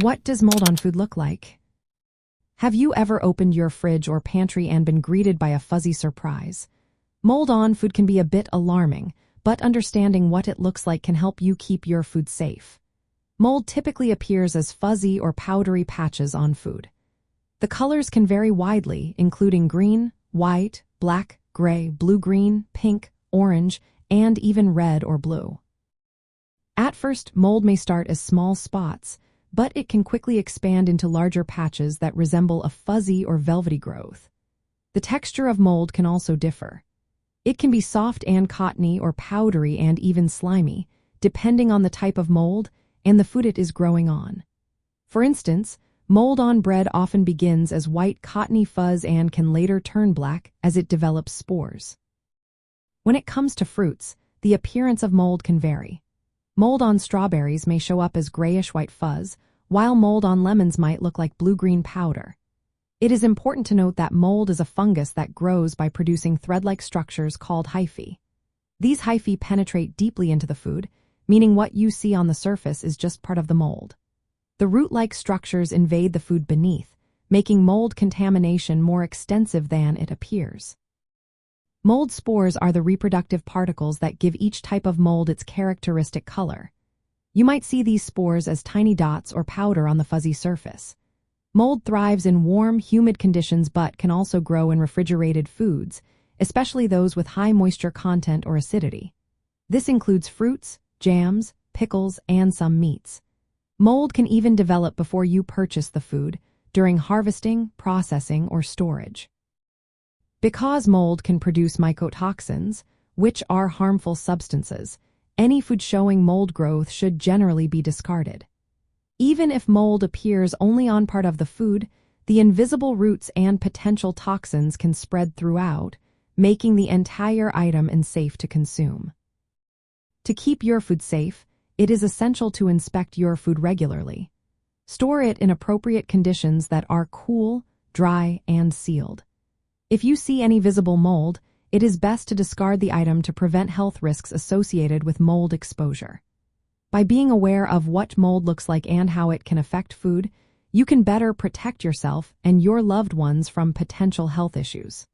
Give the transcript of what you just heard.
What does mold on food look like? Have you ever opened your fridge or pantry and been greeted by a fuzzy surprise? Mold on food can be a bit alarming, but understanding what it looks like can help you keep your food safe. Mold typically appears as fuzzy or powdery patches on food. The colors can vary widely, including green, white, black, gray, blue-green, pink, orange, and even red or blue. At first, mold may start as small spots, but it can quickly expand into larger patches that resemble a fuzzy or velvety growth. The texture of mold can also differ. It can be soft and cottony or powdery and even slimy, depending on the type of mold and the food it is growing on. For instance, mold on bread often begins as white cottony fuzz and can later turn black as it develops spores. When it comes to fruits, the appearance of mold can vary. Mold on strawberries may show up as grayish-white fuzz, while mold on lemons might look like blue-green powder. It is important to note that mold is a fungus that grows by producing thread-like structures called hyphae. These hyphae penetrate deeply into the food, meaning what you see on the surface is just part of the mold. The root-like structures invade the food beneath, making mold contamination more extensive than it appears. Mold spores are the reproductive particles that give each type of mold its characteristic color. You might see these spores as tiny dots or powder on the fuzzy surface. Mold thrives in warm, humid conditions but can also grow in refrigerated foods, especially those with high moisture content or acidity. This includes fruits, jams, pickles, and some meats. Mold can even develop before you purchase the food, during harvesting, processing, or storage. Because mold can produce mycotoxins, which are harmful substances, any food showing mold growth should generally be discarded. Even if mold appears only on part of the food, the invisible roots and potential toxins can spread throughout, making the entire item unsafe to consume. To keep your food safe, it is essential to inspect your food regularly. Store it in appropriate conditions that are cool, dry, and sealed. If you see any visible mold, it is best to discard the item to prevent health risks associated with mold exposure. By being aware of what mold looks like and how it can affect food, you can better protect yourself and your loved ones from potential health issues.